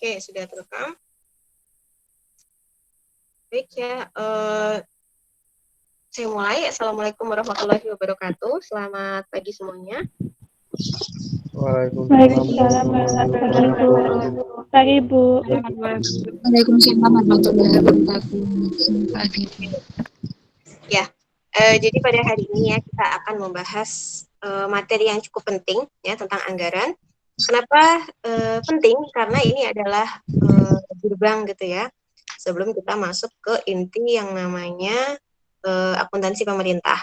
Oke, sudah terekam. Baik ya, saya mulai. Assalamualaikum warahmatullahi wabarakatuh. Selamat pagi semuanya. Waalaikumsalam warahmatullahi wabarakatuh. Pagi, Bu. Waalaikumsalam warahmatullahi wabarakatuh. Pagi. Ya, jadi pada hari ini ya kita akan membahas materi yang cukup penting ya tentang anggaran. Kenapa penting? Karena ini adalah gerbang gitu ya. Sebelum kita masuk ke inti yang namanya akuntansi pemerintah.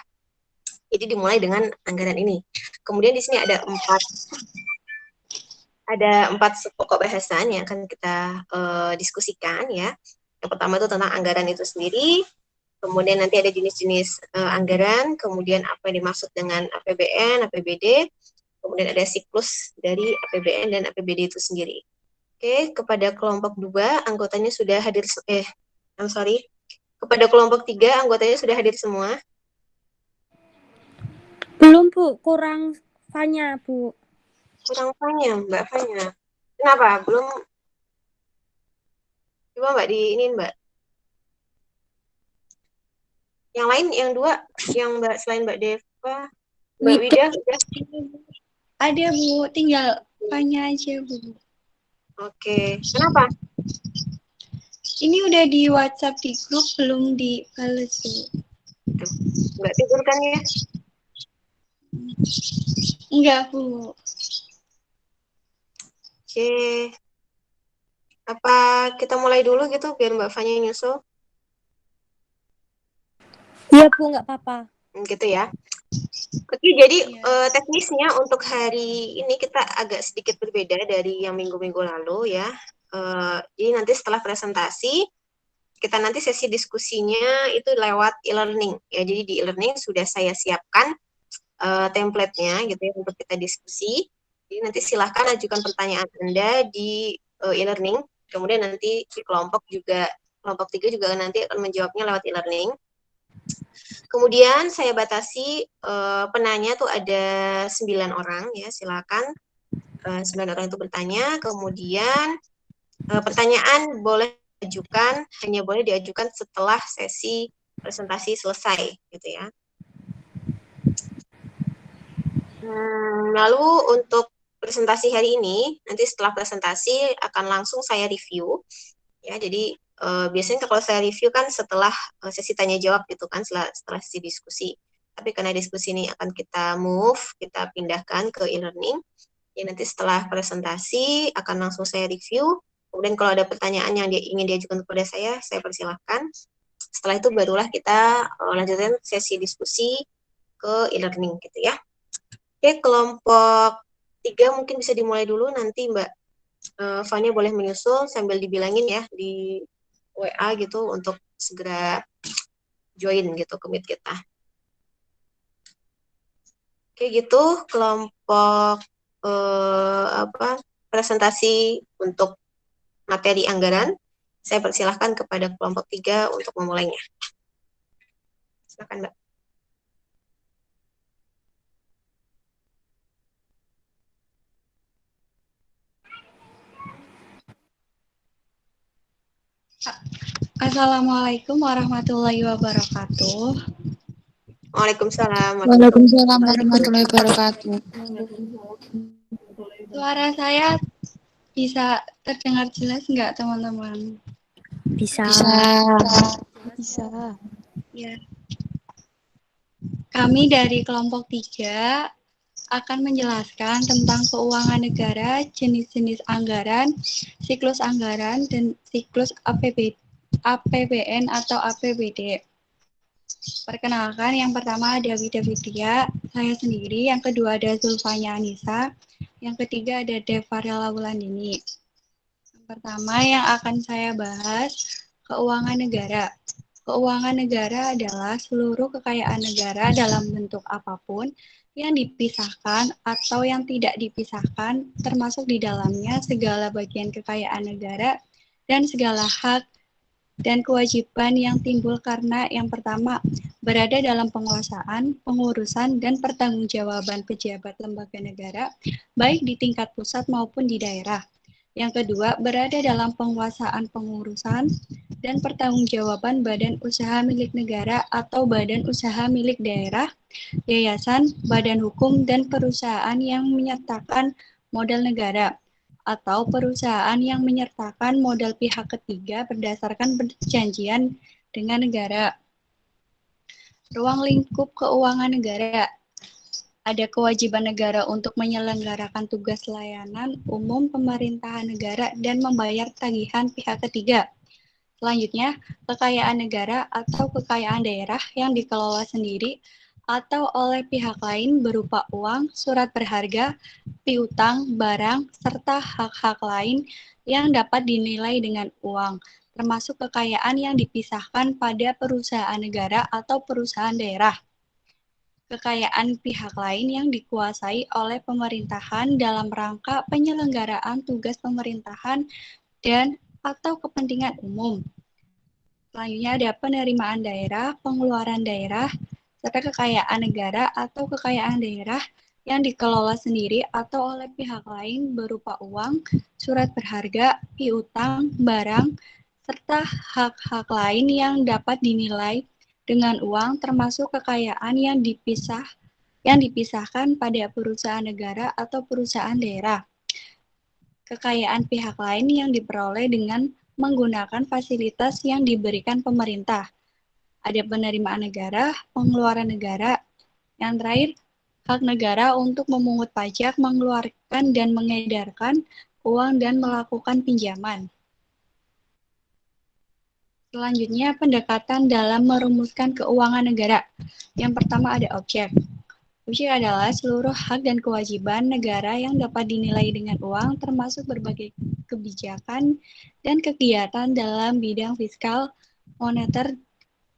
Jadi dimulai dengan anggaran ini. Kemudian di sini ada empat pokok bahasan yang akan kita diskusikan ya. Yang pertama itu tentang anggaran itu sendiri, kemudian nanti ada jenis-jenis anggaran, kemudian apa yang dimaksud dengan APBN, APBD, kemudian ada siklus dari APBN dan APBD itu sendiri. Oke, kepada kelompok 2 anggotanya sudah hadir, kepada kelompok 3 anggotanya sudah hadir semua. Belum, Bu. Kurang Fanya, Bu. Kurang Fanya, Mbak Fanya. Kenapa? Belum? Coba Mbak diinin, Mbak. Yang lain, yang 2, yang Mbak selain Mbak Deva, Mbak Wida sudah? Ada, Bu. Tinggal Fanya aja, Bu. Oke. Kenapa? Ini udah di WhatsApp di grup, belum dibales, Bu. Mbak tidur kan ya? Enggak, Bu. Oke. Apa kita mulai dulu gitu biar Mbak Fanya nyusul? Iya, Bu, nggak apa-apa. Gitu ya. Oke, jadi teknisnya untuk hari ini kita agak sedikit berbeda dari yang minggu-minggu lalu ya. Jadi nanti setelah presentasi, kita nanti sesi diskusinya itu lewat e-learning ya. Jadi di e-learning sudah saya siapkan template-nya gitu ya untuk kita diskusi. Jadi nanti silahkan ajukan pertanyaan Anda di e-learning. Kemudian nanti di kelompok 3 juga nanti akan menjawabnya lewat e-learning. Kemudian saya batasi penanya tuh ada 9 orang ya, silakan 9 orang itu bertanya. Kemudian pertanyaan hanya boleh diajukan setelah sesi presentasi selesai gitu ya. Lalu untuk presentasi hari ini, nanti setelah presentasi akan langsung saya review ya. Jadi biasanya kalau saya review kan setelah sesi tanya jawab gitu kan, setelah sesi diskusi. Tapi karena diskusi ini akan kita pindahkan ke e-learning. Ya nanti setelah presentasi akan langsung saya review. Kemudian kalau ada pertanyaan yang ingin diajukan kepada saya persilahkan. Setelah itu barulah kita lanjutkan sesi diskusi ke e-learning gitu ya. Oke, kelompok 3 mungkin bisa dimulai dulu, nanti Mbak Fanya boleh menyusul sambil dibilangin ya di WA gitu untuk segera join gitu ke meet kita. Oke gitu, kelompok presentasi untuk materi anggaran, saya persilahkan kepada kelompok 3 untuk memulainya. Silakan Mbak. Assalamualaikum warahmatullahi wabarakatuh. Waalaikumsalam. Waalaikumsalam warahmatullahi wabarakatuh. Suara saya bisa terdengar jelas nggak, teman-teman? Bisa. Ya. Kami dari kelompok 3 akan menjelaskan tentang keuangan negara, jenis-jenis anggaran, siklus anggaran, dan siklus APBN atau APBD. Perkenalkan, yang pertama ada Wida Fitria, saya sendiri. Yang kedua ada Zulfanya Anissa. Yang ketiga ada Devarela Wulandini. Yang pertama yang akan saya bahas, keuangan negara. Keuangan negara adalah seluruh kekayaan negara dalam bentuk apapun yang dipisahkan atau yang tidak dipisahkan, termasuk di dalamnya segala bagian kekayaan negara dan segala hak dan kewajiban yang timbul karena yang pertama, berada dalam penguasaan, pengurusan, dan pertanggungjawaban pejabat lembaga negara, baik di tingkat pusat maupun di daerah. Yang kedua, berada dalam penguasaan pengurusan dan pertanggungjawaban badan usaha milik negara atau badan usaha milik daerah, yayasan, badan hukum, dan perusahaan yang menyertakan modal negara atau perusahaan yang menyertakan modal pihak ketiga berdasarkan perjanjian dengan negara. Ruang lingkup keuangan negara. Ada kewajiban negara untuk menyelenggarakan tugas layanan umum pemerintahan negara dan membayar tagihan pihak ketiga. Selanjutnya, kekayaan negara atau kekayaan daerah yang dikelola sendiri atau oleh pihak lain berupa uang, surat berharga, piutang, barang, serta hak-hak lain yang dapat dinilai dengan uang, termasuk kekayaan yang dipisahkan pada perusahaan negara atau perusahaan daerah. Kekayaan pihak lain yang dikuasai oleh pemerintahan dalam rangka penyelenggaraan tugas pemerintahan dan atau kepentingan umum. Selanjutnya ada penerimaan daerah, pengeluaran daerah, serta kekayaan negara atau kekayaan daerah yang dikelola sendiri atau oleh pihak lain berupa uang, surat berharga, piutang, barang, serta hak-hak lain yang dapat dinilai dengan uang termasuk kekayaan yang dipisahkan pada perusahaan negara atau perusahaan daerah. Kekayaan pihak lain yang diperoleh dengan menggunakan fasilitas yang diberikan pemerintah. Ada penerimaan negara, pengeluaran negara. Yang terakhir, hak negara untuk memungut pajak, mengeluarkan dan mengedarkan uang dan melakukan pinjaman. Selanjutnya, pendekatan dalam merumuskan keuangan negara. Yang pertama ada objek. Objek adalah seluruh hak dan kewajiban negara yang dapat dinilai dengan uang, termasuk berbagai kebijakan dan kegiatan dalam bidang fiskal, moneter,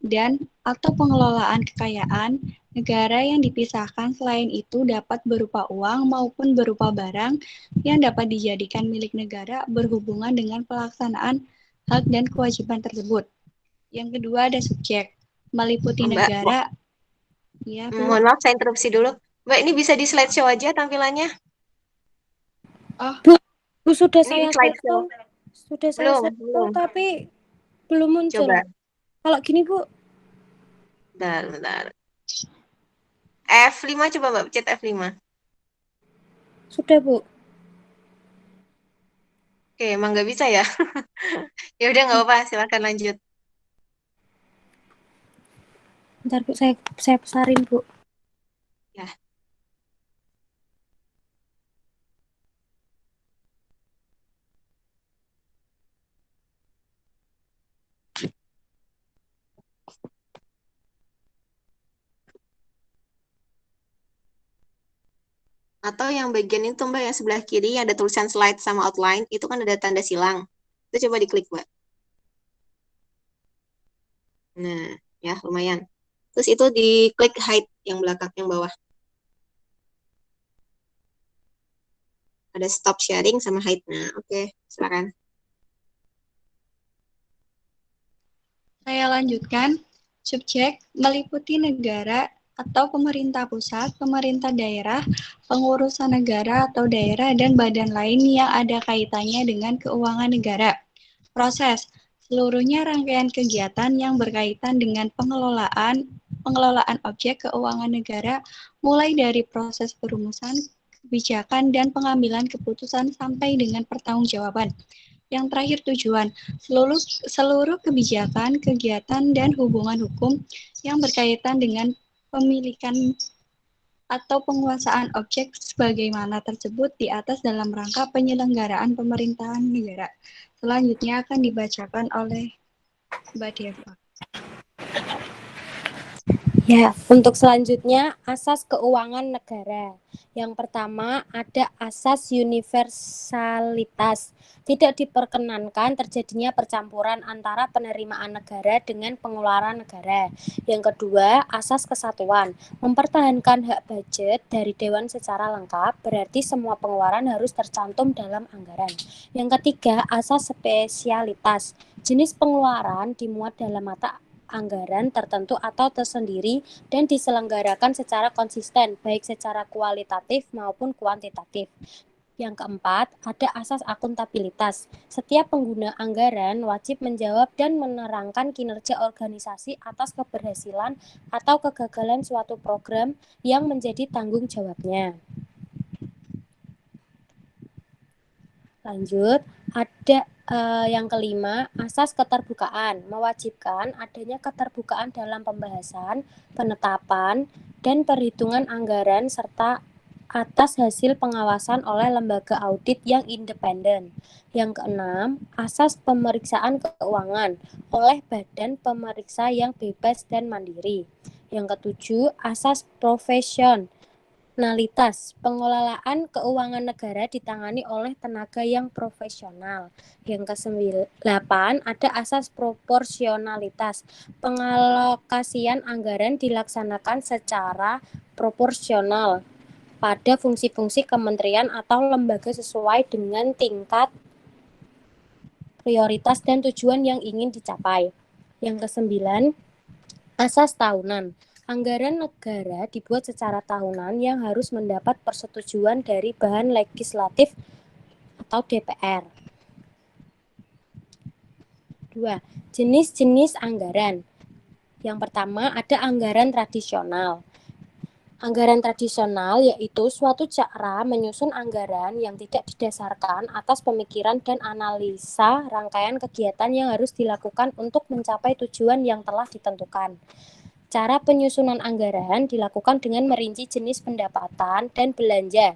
dan atau pengelolaan kekayaan. Negara yang dipisahkan selain itu dapat berupa uang maupun berupa barang yang dapat dijadikan milik negara berhubungan dengan pelaksanaan hak dan kewajiban tersebut. Yang kedua ada subjek, meliputi negara. Ya, Bu. Mohon maaf, saya interupsi dulu. Mbak, ini bisa di slideshow aja tampilannya? Bu, sudah Ini saya slideshow. Belum. tapi belum muncul. Coba. Kalau gini, Bu. Bentar. F5 coba Mbak, pencet F5. Sudah, Bu. Oke, emang nggak bisa ya? Ya udah nggak apa-apa, silakan lanjut. Bentar, Bu, saya besarin, Bu. Ya. Atau yang bagian itu Mbak, yang sebelah kiri ada tulisan slide sama outline, itu kan ada tanda silang. Itu coba diklik Mbak. Nah, ya lumayan. Terus itu diklik hide yang belakang, yang bawah. Ada stop sharing sama hide. Nah, oke, silakan. Saya lanjutkan. Subjek meliputi negara atau pemerintah pusat, pemerintah daerah, pengurusan negara atau daerah, dan badan lain yang ada kaitannya dengan keuangan negara. Proses seluruhnya rangkaian kegiatan yang berkaitan dengan pengelolaan objek keuangan negara, mulai dari proses perumusan kebijakan dan pengambilan keputusan sampai dengan pertanggungjawaban. Yang terakhir tujuan, seluruh kebijakan, kegiatan, dan hubungan hukum yang berkaitan dengan pemilikan atau penguasaan objek sebagaimana tersebut di atas dalam rangka penyelenggaraan pemerintahan negara. Selanjutnya akan dibacakan oleh Mbak Deva. Ya, untuk selanjutnya asas keuangan negara. Yang pertama ada asas universalitas. Tidak diperkenankan terjadinya percampuran antara penerimaan negara dengan pengeluaran negara. Yang kedua, asas kesatuan. Mempertahankan hak budget dari Dewan secara lengkap, berarti semua pengeluaran harus tercantum dalam anggaran. Yang ketiga, asas spesialitas. Jenis pengeluaran dimuat dalam mata anggaran tertentu atau tersendiri dan diselenggarakan secara konsisten, baik secara kualitatif maupun kuantitatif. Yang keempat, ada asas akuntabilitas. Setiap pengguna anggaran wajib menjawab dan menerangkan kinerja organisasi atas keberhasilan atau kegagalan suatu program yang menjadi tanggung jawabnya. Lanjut, ada yang kelima, asas keterbukaan. Mewajibkan adanya keterbukaan dalam pembahasan, penetapan, dan perhitungan anggaran serta atas hasil pengawasan oleh lembaga audit yang independen. Yang keenam, asas pemeriksaan keuangan oleh badan pemeriksa yang bebas dan mandiri. Yang ketujuh, asas profesionalitas. Pengelolaan keuangan negara ditangani oleh tenaga yang profesional. Yang ke-8, ada asas proporsionalitas. Pengalokasian anggaran dilaksanakan secara proporsional pada fungsi-fungsi kementerian atau lembaga sesuai dengan tingkat prioritas dan tujuan yang ingin dicapai. Yang ke-9, asas tahunan. Anggaran negara dibuat secara tahunan yang harus mendapat persetujuan dari bahan legislatif atau DPR. 2. Jenis-jenis anggaran. Yang pertama, ada anggaran tradisional. Anggaran tradisional yaitu suatu cara menyusun anggaran yang tidak didasarkan atas pemikiran dan analisa rangkaian kegiatan yang harus dilakukan untuk mencapai tujuan yang telah ditentukan. Cara penyusunan anggaran dilakukan dengan merinci jenis pendapatan dan belanja,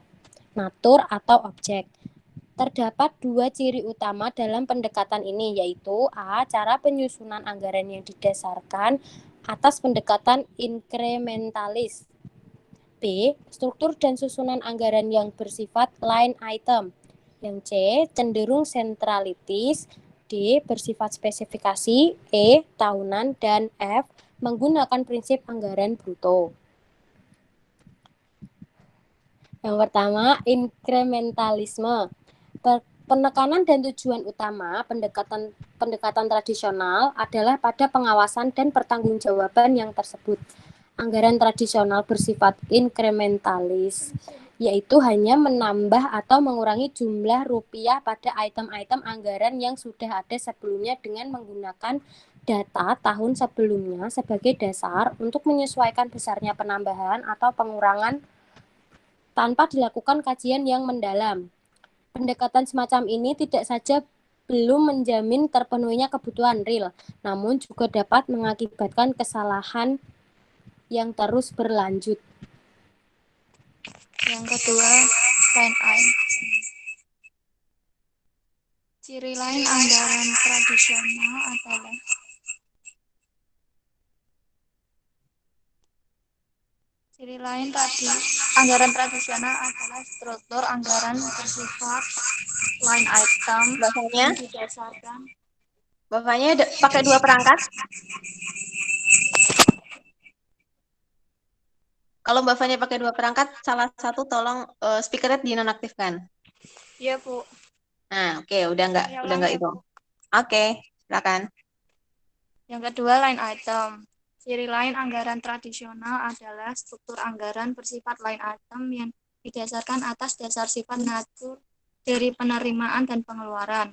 natur atau objek. Terdapat dua ciri utama dalam pendekatan ini, yaitu A. Cara penyusunan anggaran yang didasarkan atas pendekatan inkrementalis. B. Struktur dan susunan anggaran yang bersifat line item. Yang C. Cenderung sentralitis. D. Bersifat spesifikasi. E. Tahunan. Dan F. Menggunakan prinsip anggaran bruto. Yang pertama, inkrementalisme. Penekanan dan tujuan utama pendekatan tradisional adalah pada pengawasan dan pertanggungjawaban yang tersebut. Anggaran tradisional bersifat inkrementalis, yaitu hanya menambah atau mengurangi jumlah rupiah pada item-item anggaran yang sudah ada sebelumnya dengan menggunakan data tahun sebelumnya sebagai dasar untuk menyesuaikan besarnya penambahan atau pengurangan tanpa dilakukan kajian yang mendalam. Pendekatan semacam ini tidak saja belum menjamin terpenuhinya kebutuhan real, namun juga dapat mengakibatkan kesalahan yang terus berlanjut. Yang kedua, line item. Ciri lain anggaran tradisional adalah anggaran tradisional adalah struktur anggaran bersifat line item Bapaknya, yang didasarkan. pakai dua perangkat. Kalau Mbak Fanya pakai dua perangkat, salah satu tolong speakernya dinonaktifkan. Iya, Bu. Nah, oke, udah nggak itu. Oke, silakan. Yang kedua, line item. Ciri lain anggaran tradisional adalah struktur anggaran bersifat line item yang didasarkan atas dasar sifat natur dari penerimaan dan pengeluaran.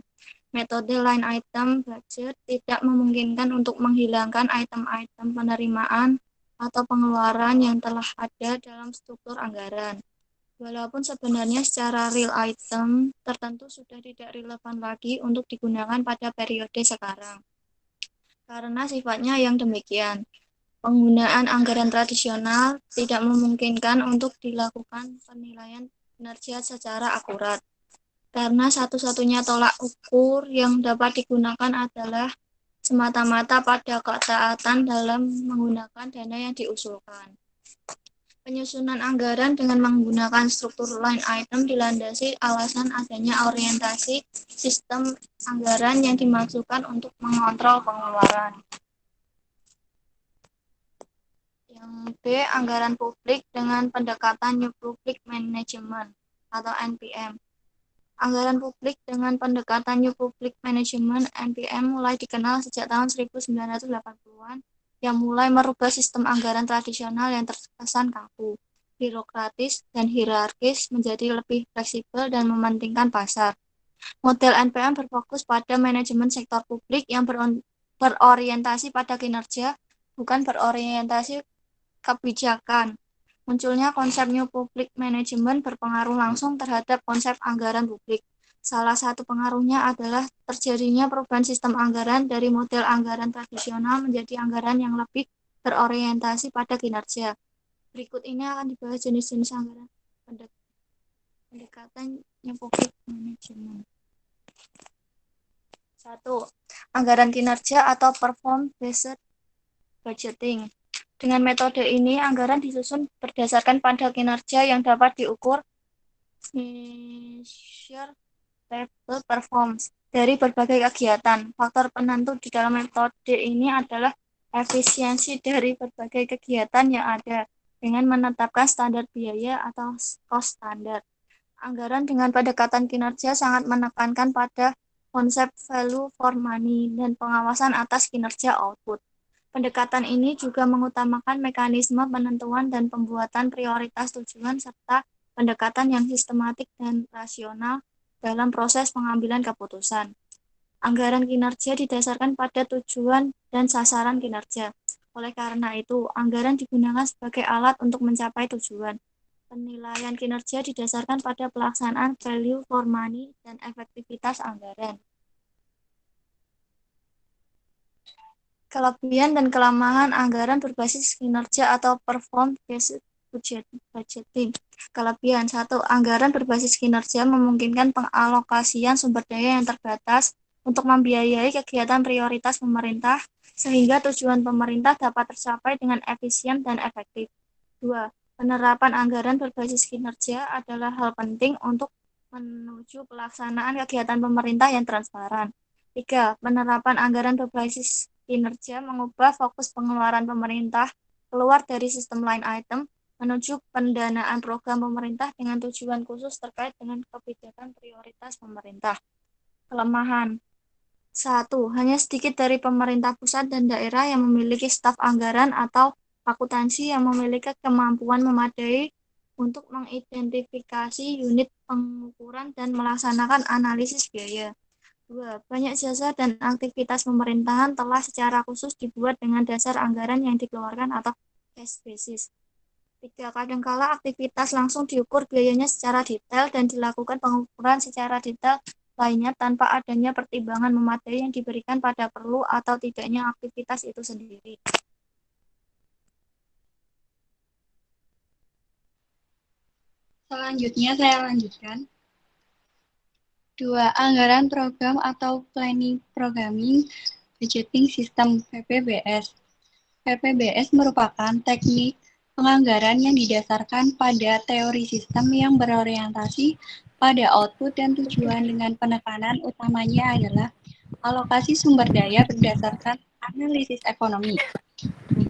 Metode line item budget tidak memungkinkan untuk menghilangkan item-item penerimaan atau pengeluaran yang telah ada dalam struktur anggaran. Walaupun sebenarnya secara real item tertentu sudah tidak relevan lagi untuk digunakan pada periode sekarang. Karena sifatnya yang demikian, penggunaan anggaran tradisional tidak memungkinkan untuk dilakukan penilaian kinerja secara akurat. Karena satu-satunya tolak ukur yang dapat digunakan adalah semata-mata pada ketaatan dalam menggunakan dana yang diusulkan. Penyusunan anggaran dengan menggunakan struktur line item dilandasi alasan adanya orientasi sistem anggaran yang dimaksudkan untuk mengontrol pengeluaran. Yang B, anggaran publik dengan pendekatan New Public Management atau NPM. Anggaran publik dengan pendekatan New Public Management (NPM) mulai dikenal sejak tahun 1980-an yang mulai merubah sistem anggaran tradisional yang terkesan kaku. birokratis dan hierarkis menjadi lebih fleksibel dan mementingkan pasar. Model NPM berfokus pada manajemen sektor publik yang berorientasi pada kinerja, bukan berorientasi kebijakan. Munculnya konsep New Public Management berpengaruh langsung terhadap konsep anggaran publik. Salah satu pengaruhnya adalah terjadinya perubahan sistem anggaran dari model anggaran tradisional menjadi anggaran yang lebih berorientasi pada kinerja. Berikut ini akan dibahas jenis-jenis anggaran pendekatan New Public Management. 1. Anggaran kinerja atau perform-based budgeting. Dengan metode ini, anggaran disusun berdasarkan pada kinerja yang dapat diukur measurable performance dari berbagai kegiatan. Faktor penentu di dalam metode ini adalah efisiensi dari berbagai kegiatan yang ada dengan menetapkan standar biaya atau cost standar. Anggaran dengan pendekatan kinerja sangat menekankan pada konsep value for money dan pengawasan atas kinerja output. Pendekatan ini juga mengutamakan mekanisme penentuan dan pembuatan prioritas tujuan serta pendekatan yang sistematik dan rasional dalam proses pengambilan keputusan. Anggaran kinerja didasarkan pada tujuan dan sasaran kinerja. Oleh karena itu, anggaran digunakan sebagai alat untuk mencapai tujuan. Penilaian kinerja didasarkan pada pelaksanaan value for money dan efektivitas anggaran. Kelebihan dan kelemahan anggaran berbasis kinerja atau perform-based budgeting. Kelebihan 1. Anggaran berbasis kinerja memungkinkan pengalokasian sumber daya yang terbatas untuk membiayai kegiatan prioritas pemerintah, sehingga tujuan pemerintah dapat tercapai dengan efisien dan efektif. 2. Penerapan anggaran berbasis kinerja adalah hal penting untuk menuju pelaksanaan kegiatan pemerintah yang transparan. 3. Penerapan anggaran berbasis kinerja mengubah fokus pengeluaran pemerintah keluar dari sistem line item menuju pendanaan program pemerintah dengan tujuan khusus terkait dengan kebijakan prioritas pemerintah. Kelemahan 1. Hanya sedikit dari pemerintah pusat dan daerah yang memiliki staf anggaran atau akuntansi yang memiliki kemampuan memadai untuk mengidentifikasi unit pengukuran dan melaksanakan analisis biaya. 2. Banyak jasa dan aktivitas pemerintahan telah secara khusus dibuat dengan dasar anggaran yang dikeluarkan atau cash basis. 3. Kadangkala aktivitas langsung diukur biayanya secara detail dan dilakukan pengukuran secara detail lainnya tanpa adanya pertimbangan memadai yang diberikan pada perlu atau tidaknya aktivitas itu sendiri. Selanjutnya saya lanjutkan. 2. Anggaran program atau planning programming budgeting system PPBS. PPBS merupakan teknik penganggaran yang didasarkan pada teori sistem yang berorientasi pada output dan tujuan dengan penekanan utamanya adalah alokasi sumber daya berdasarkan analisis ekonomi.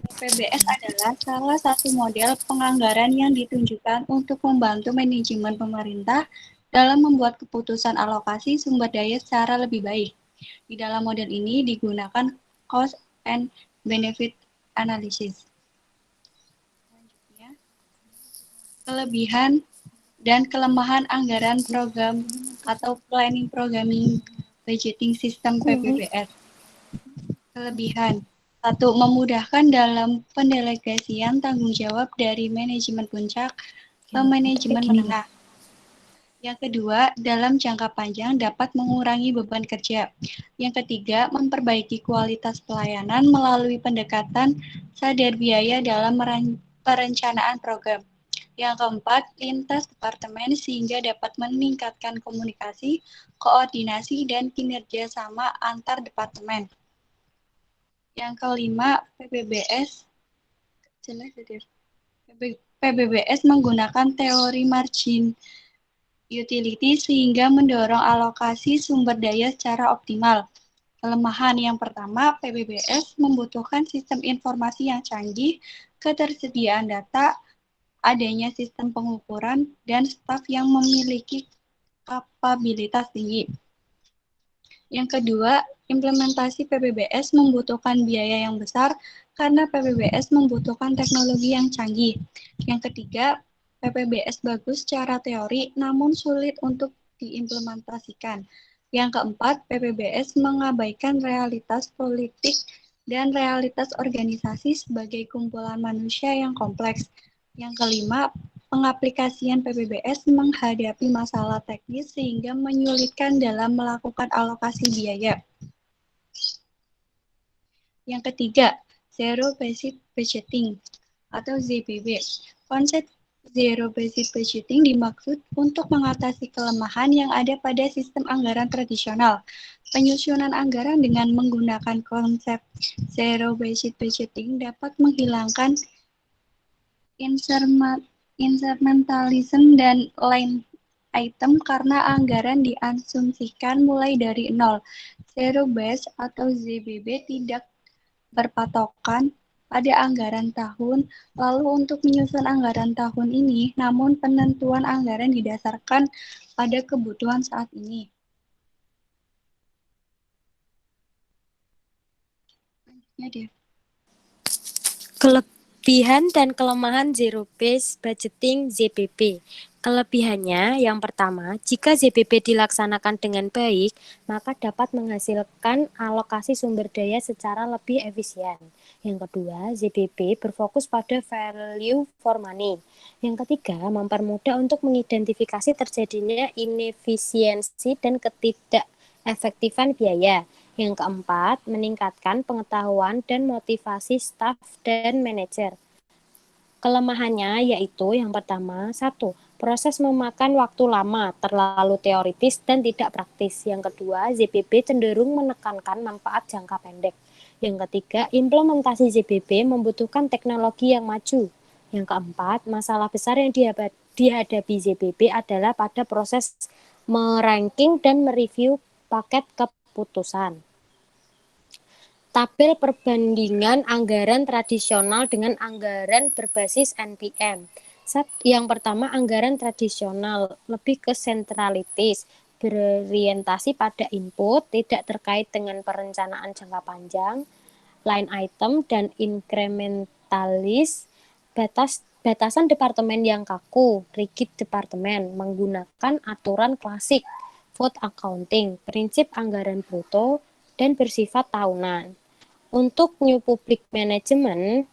PPBS adalah salah satu model penganggaran yang ditunjukkan untuk membantu manajemen pemerintah dalam membuat keputusan alokasi sumber daya secara lebih baik. Di dalam model ini digunakan cost and benefit analysis. Selanjutnya, kelebihan dan kelemahan anggaran program atau planning programming budgeting system PPBS. Kelebihan 1. Memudahkan dalam pendelegasian tanggung jawab dari manajemen puncak ke manajemen menengah. Yang kedua, dalam jangka panjang dapat mengurangi beban kerja. Yang ketiga, memperbaiki kualitas pelayanan melalui pendekatan sadar biaya dalam perencanaan program. Yang keempat, lintas departemen sehingga dapat meningkatkan komunikasi, koordinasi, dan kinerja sama antar departemen. Yang kelima, PBBS menggunakan teori margin utility sehingga mendorong alokasi sumber daya secara optimal. Kelemahan yang pertama, PBBS membutuhkan sistem informasi yang canggih, ketersediaan data, adanya sistem pengukuran, dan staf yang memiliki kapabilitas tinggi. Yang kedua, implementasi PBBS membutuhkan biaya yang besar karena PBBS membutuhkan teknologi yang canggih. Yang ketiga, PPBS bagus secara teori, namun sulit untuk diimplementasikan. Yang keempat, PPBS mengabaikan realitas politik dan realitas organisasi sebagai kumpulan manusia yang kompleks. Yang kelima, pengaplikasian PPBS menghadapi masalah teknis sehingga menyulitkan dalam melakukan alokasi biaya. Yang ketiga, Zero Based Budgeting atau ZBB. Konsep Zero Based Budgeting dimaksud untuk mengatasi kelemahan yang ada pada sistem anggaran tradisional. Penyusunan anggaran dengan menggunakan konsep Zero Based Budgeting dapat menghilangkan instrumentalism dan line item karena anggaran diasumsikan mulai dari nol. Zero Base atau ZBB tidak berpatokan pada anggaran tahun lalu untuk menyusun anggaran tahun ini, namun penentuan anggaran didasarkan pada kebutuhan saat ini. Kelebihan dan kelemahan Zero Based Budgeting ZBB. Kelebihannya yang pertama, jika ZBB dilaksanakan dengan baik, maka dapat menghasilkan alokasi sumber daya secara lebih efisien. Yang kedua, ZBB berfokus pada value for money. Yang ketiga, mempermudah untuk mengidentifikasi terjadinya inefisiensi dan ketidakefektifan biaya. Yang keempat, meningkatkan pengetahuan dan motivasi staf dan manajer. Kelemahannya yaitu yang pertama, satu, proses memakan waktu lama, terlalu teoritis dan tidak praktis. Yang kedua, ZBB cenderung menekankan manfaat jangka pendek. Yang ketiga, implementasi ZBB membutuhkan teknologi yang maju. Yang keempat, masalah besar yang dihadapi ZBB adalah pada proses meranking dan mereview paket keputusan. Tabel perbandingan anggaran tradisional dengan anggaran berbasis NPM. Yang pertama, anggaran tradisional lebih ke sentralitis, berorientasi pada input, tidak terkait dengan perencanaan jangka panjang, line item, dan inkrementalis, batasan departemen yang kaku, rigid departemen, menggunakan aturan klasik, vote accounting, prinsip anggaran bruto, dan bersifat tahunan. Untuk New Public Management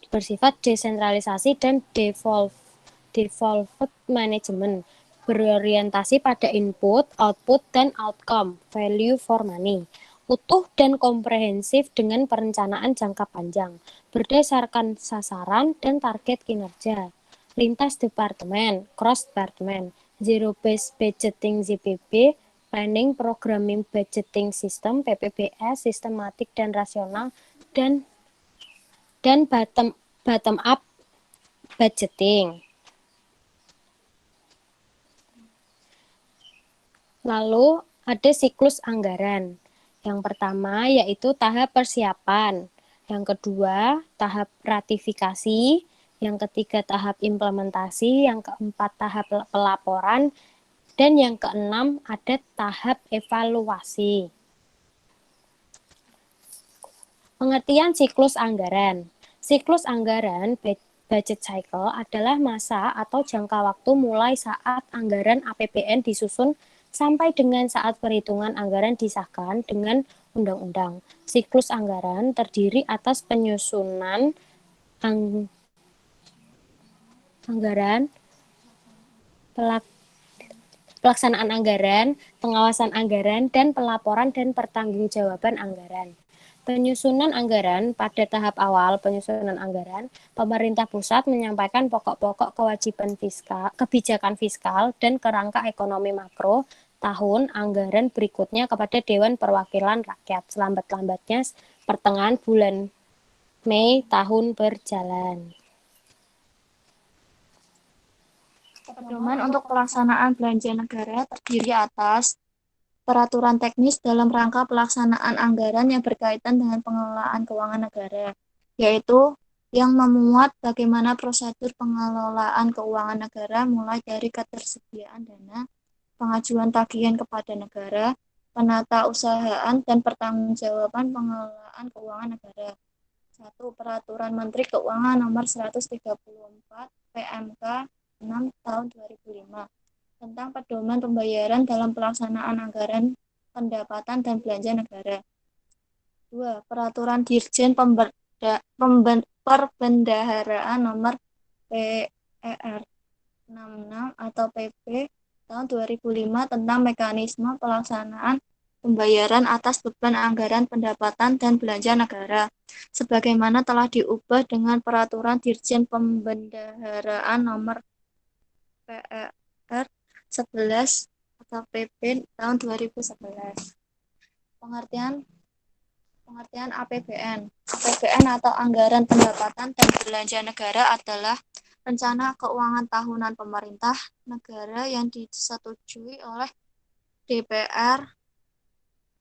bersifat desentralisasi dan devolved management, berorientasi pada input, output, dan outcome, value for money, utuh dan komprehensif dengan perencanaan jangka panjang, berdasarkan sasaran dan target kinerja, lintas departemen, cross departemen, zero based budgeting ZBB, planning, programming, budgeting system, PPBS, sistematik dan rasional, dan bottom up budgeting. Lalu ada siklus anggaran. Yang pertama yaitu tahap persiapan, yang kedua tahap ratifikasi, yang ketiga tahap implementasi, yang keempat tahap pelaporan, dan yang keenam ada tahap evaluasi. Pengertian siklus anggaran. Siklus anggaran budget cycle adalah masa atau jangka waktu mulai saat anggaran APBN disusun sampai dengan saat perhitungan anggaran disahkan dengan undang-undang. Siklus anggaran terdiri atas penyusunan anggaran, pelaksanaan anggaran, pengawasan anggaran, dan pelaporan dan pertanggungjawaban anggaran. Penyusunan anggaran. Pada tahap awal penyusunan anggaran, pemerintah pusat menyampaikan pokok-pokok kebijakan fiskal dan kerangka ekonomi makro tahun anggaran berikutnya kepada Dewan Perwakilan Rakyat selambat-lambatnya pertengahan bulan Mei tahun berjalan. Pedoman untuk pelaksanaan belanja negara terdiri atas peraturan teknis dalam rangka pelaksanaan anggaran yang berkaitan dengan pengelolaan keuangan negara, yaitu yang memuat bagaimana prosedur pengelolaan keuangan negara mulai dari ketersediaan dana, pengajuan tagihan kepada negara, penata usahaan, dan pertanggungjawaban pengelolaan keuangan negara. 1. Peraturan Menteri Keuangan Nomor 134 PMK 6 Tahun 2005 tentang pedoman pembayaran dalam pelaksanaan anggaran pendapatan dan belanja negara. 2. Peraturan Dirjen Perbendaharaan Nomor PER 66 atau PP tahun 2005 tentang mekanisme pelaksanaan pembayaran atas beban anggaran pendapatan dan belanja negara, sebagaimana telah diubah dengan Peraturan Dirjen Pembendaharaan Nomor PER 11 atau PP tahun 2011. Pengertian APBN. APBN atau Anggaran Pendapatan dan Belanja Negara adalah rencana keuangan tahunan pemerintah negara yang disetujui oleh DPR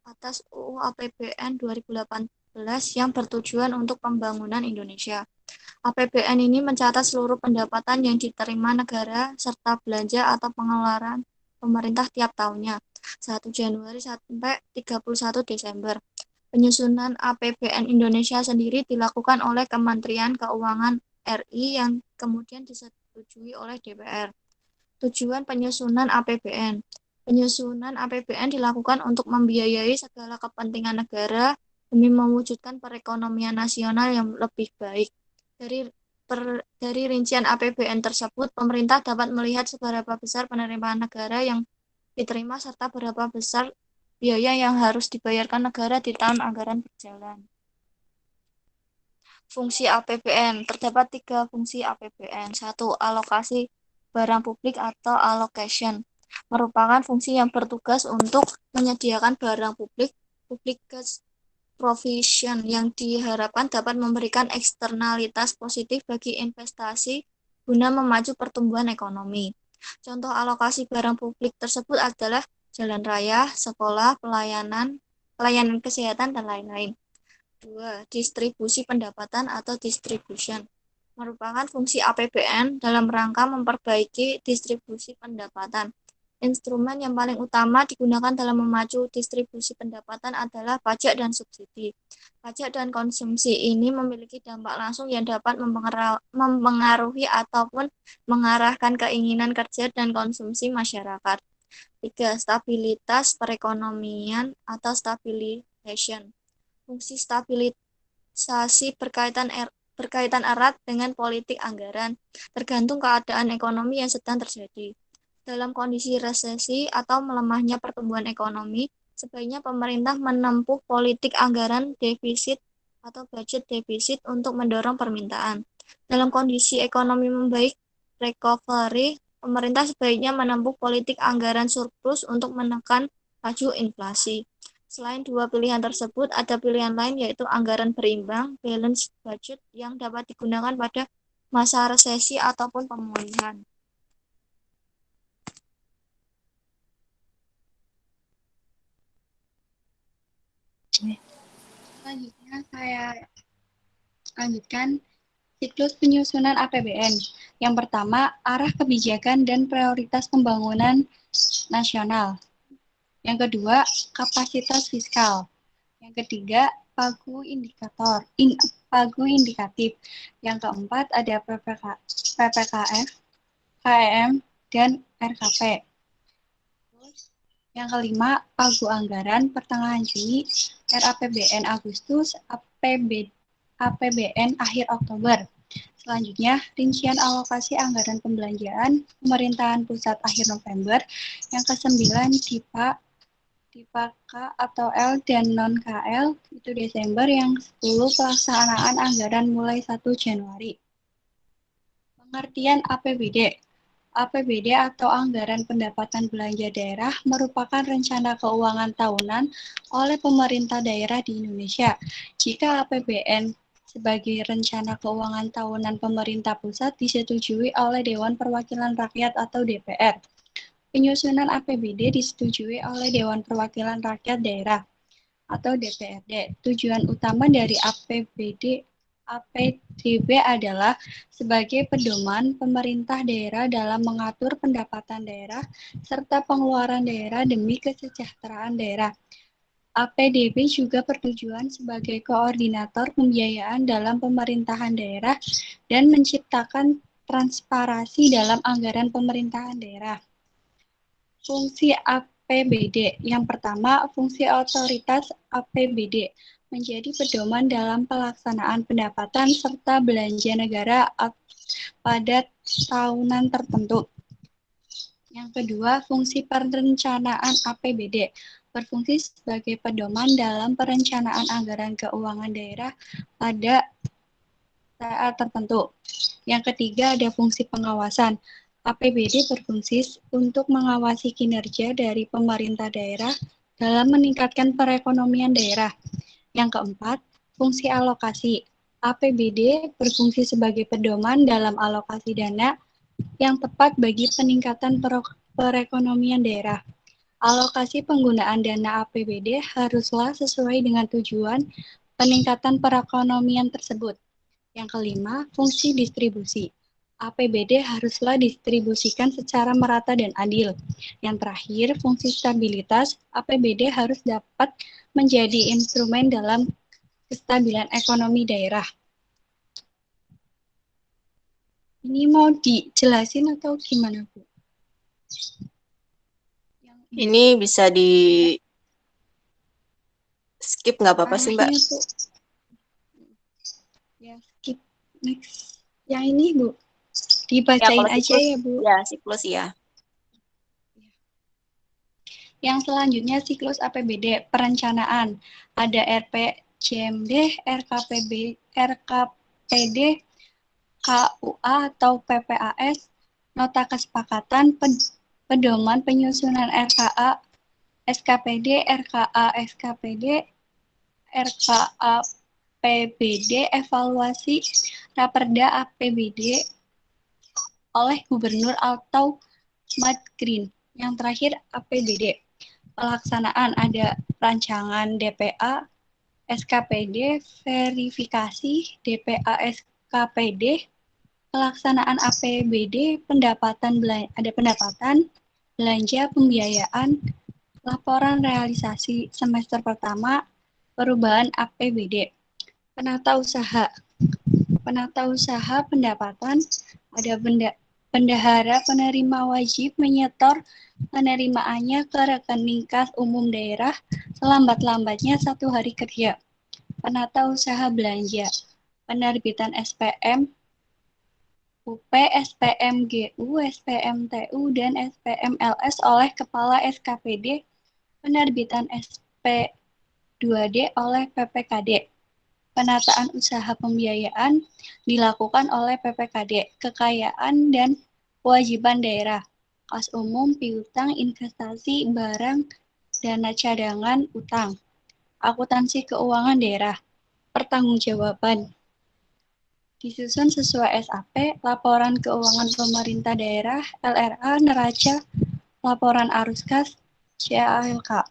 atas UU APBN 2018 yang bertujuan untuk pembangunan Indonesia. APBN ini mencatat seluruh pendapatan yang diterima negara serta belanja atau pengeluaran pemerintah tiap tahunnya, 1 Januari sampai 31 Desember. Penyusunan APBN Indonesia sendiri dilakukan oleh Kementerian Keuangan RI yang kemudian disetujui oleh DPR. Tujuan penyusunan APBN. Penyusunan APBN dilakukan untuk membiayai segala kepentingan negara demi mewujudkan perekonomian nasional yang lebih baik. Dari rincian APBN tersebut, pemerintah dapat melihat seberapa besar penerimaan negara yang diterima serta berapa besar biaya yang harus dibayarkan negara di tahun anggaran berjalan. Fungsi APBN. Terdapat 3 fungsi APBN. 1. Alokasi barang publik atau allocation merupakan fungsi yang bertugas untuk menyediakan barang publik provision yang diharapkan dapat memberikan eksternalitas positif bagi investasi guna memacu pertumbuhan ekonomi. Contoh alokasi barang publik tersebut adalah jalan raya, sekolah, pelayanan kesehatan, dan lain-lain. 2. Distribusi pendapatan atau distribution merupakan fungsi APBN dalam rangka memperbaiki distribusi pendapatan. Instrumen yang paling utama digunakan dalam memacu distribusi pendapatan adalah pajak dan subsidi. Pajak dan konsumsi ini memiliki dampak langsung yang dapat mempengaruhi ataupun mengarahkan keinginan kerja dan konsumsi masyarakat. 3. Stabilitas perekonomian atau stabilization. Fungsi stabilisasi berkaitan erat dengan politik anggaran, tergantung keadaan ekonomi yang sedang terjadi. Dalam kondisi resesi atau melemahnya pertumbuhan ekonomi, sebaiknya pemerintah menempuh politik anggaran defisit atau budget defisit untuk mendorong permintaan. Dalam kondisi ekonomi membaik, recovery, pemerintah sebaiknya menempuh politik anggaran surplus untuk menekan laju inflasi. Selain 2 pilihan tersebut, ada pilihan lain yaitu anggaran berimbang, balanced budget, yang dapat digunakan pada masa resesi ataupun pemulihan. Selanjutnya saya lanjutkan siklus penyusunan APBN. Yang pertama, arah kebijakan dan prioritas pembangunan nasional. Yang kedua, kapasitas fiskal. Yang ketiga, pagu indikatif. Yang keempat, ada PPKF, KEM, dan RKP. Yang kelima, pagu anggaran pertengahan Juni, RAPBN Agustus, APBN akhir Oktober. Selanjutnya, rincian alokasi anggaran pembelanjaan pemerintahan pusat akhir November. Yang kesembilan, DIPA K atau L dan non-KL itu Desember. Yang 10, pelaksanaan anggaran mulai 1 Januari. Pengertian APBD. APBD atau Anggaran Pendapatan Belanja Daerah merupakan rencana keuangan tahunan oleh pemerintah daerah di Indonesia. Jika APBN sebagai rencana keuangan tahunan pemerintah pusat disetujui oleh Dewan Perwakilan Rakyat atau DPR. Penyusunan APBD disetujui oleh Dewan Perwakilan Rakyat Daerah atau DPRD. Tujuan utama dari APDB adalah sebagai pedoman pemerintah daerah dalam mengatur pendapatan daerah serta pengeluaran daerah demi kesejahteraan daerah. APDB juga bertujuan sebagai koordinator pembiayaan dalam pemerintahan daerah dan menciptakan transparansi dalam anggaran pemerintahan daerah. Fungsi APBD. Yang pertama, fungsi otoritas APBD menjadi pedoman dalam pelaksanaan pendapatan serta belanja negara pada tahunan tertentu. Yang kedua, fungsi perencanaan APBD berfungsi sebagai pedoman dalam perencanaan anggaran keuangan daerah pada saat tertentu. Yang ketiga, ada fungsi pengawasan. APBD berfungsi untuk mengawasi kinerja dari pemerintah daerah dalam meningkatkan perekonomian daerah. Yang keempat, fungsi alokasi. APBD berfungsi sebagai pedoman dalam alokasi dana yang tepat bagi peningkatan perekonomian daerah. Alokasi penggunaan dana APBD haruslah sesuai dengan tujuan peningkatan perekonomian tersebut. Yang kelima, fungsi distribusi. APBD haruslah distribusikan secara merata dan adil. Yang terakhir, fungsi stabilitas. APBD harus dapat menjadi instrumen dalam kestabilan ekonomi daerah. Ini mau dijelasin atau gimana, Bu? Ini bisa di skip nggak apa-apa sih, Mbak? Bu. Ya, skip. Next. Yang ini, Bu. Dibacain Ya, aja ya, Bu. Ya, siklus ya. Yang selanjutnya siklus APBD, perencanaan. Ada RPJMD, RKPD, KUA atau PPAS, nota kesepakatan, pedoman penyusunan RKA, SKPD, RKA, SKPD, RKA, PBD, evaluasi Raperda APBD oleh gubernur atau Madgreen. Yang terakhir APBD. Pelaksanaan ada rancangan DPA, SKPD, verifikasi DPA, SKPD, pelaksanaan APBD, ada pendapatan, belanja, pembiayaan, laporan realisasi semester pertama, perubahan APBD, penata usaha pendapatan, ada bendahara penerima wajib menyetor penerimaannya ke rekening kas umum daerah selambat-lambatnya 1 hari kerja. Penata usaha belanja, penerbitan SPM, UP, SPMGU, SPMTU, dan SPMLS oleh Kepala SKPD, penerbitan SP2D oleh PPKD. Penataan usaha pembiayaan dilakukan oleh PPKD, kekayaan dan kewajiban daerah, kas umum, piutang, investasi, barang, dana cadangan, utang, akuntansi keuangan daerah, pertanggungjawaban. Disusun sesuai SAP, laporan keuangan pemerintah daerah, LRA, neraca, laporan arus kas, CALK,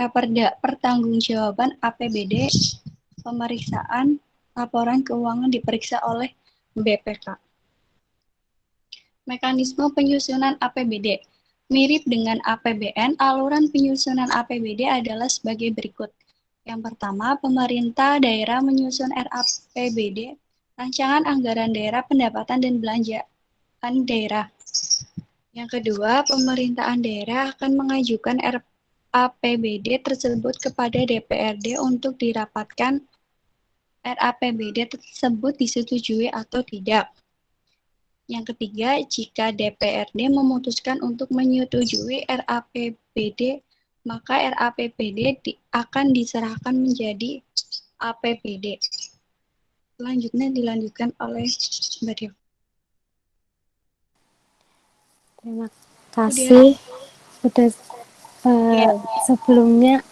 Raperda, pertanggungjawaban APBD, pemeriksaan, laporan keuangan diperiksa oleh BPK. Mekanisme penyusunan APBD. Mirip dengan APBN, aluran penyusunan APBD adalah sebagai berikut. Yang pertama, pemerintah daerah menyusun RAPBD, rancangan anggaran daerah, pendapatan dan belanjaan daerah. Yang kedua, pemerintahan daerah akan mengajukan RAPBD tersebut kepada DPRD untuk dirapatkan RAPBD tersebut disetujui atau tidak. Yang ketiga, jika DPRD memutuskan untuk menyetujui RAPBD, maka RAPBD akan diserahkan menjadi APBD. Selanjutnya dilanjutkan oleh Mbak Dev. Terima kasih. Sudah sebelumnya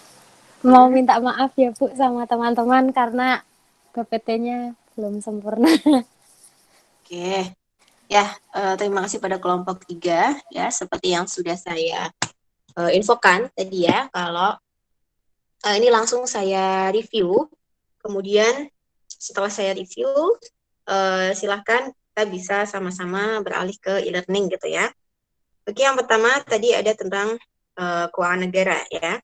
mau minta maaf ya Bu sama teman-teman karena PPT-nya belum sempurna. Oke. Ya, terima kasih pada kelompok 3 ya, seperti yang sudah saya infokan tadi ya, kalau ini langsung saya review. Kemudian setelah saya review, silahkan kita bisa sama-sama beralih ke e-learning gitu ya. Oke, yang pertama tadi ada tentang keuangan negara ya.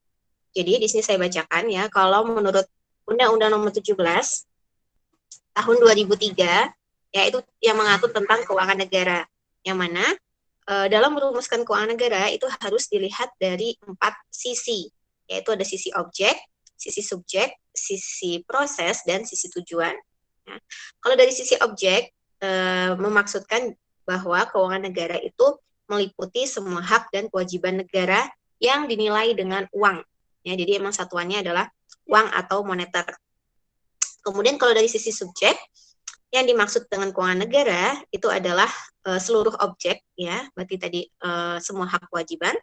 Jadi di sini saya bacakan ya, kalau menurut Undang-Undang Nomor 17 tahun 2003, yaitu yang mengatur tentang keuangan negara, yang mana dalam merumuskan keuangan negara itu harus dilihat dari 4 sisi, yaitu ada sisi objek, sisi subjek, sisi proses, dan sisi tujuan. Nah, kalau dari sisi objek, memaksudkan bahwa keuangan negara itu meliputi semua hak dan kewajiban negara yang dinilai dengan uang. Ya, jadi emang satuannya adalah uang atau moneter. Kemudian kalau dari sisi subjek, yang dimaksud dengan keuangan negara itu adalah seluruh objek, ya, berarti tadi semua hak kewajiban.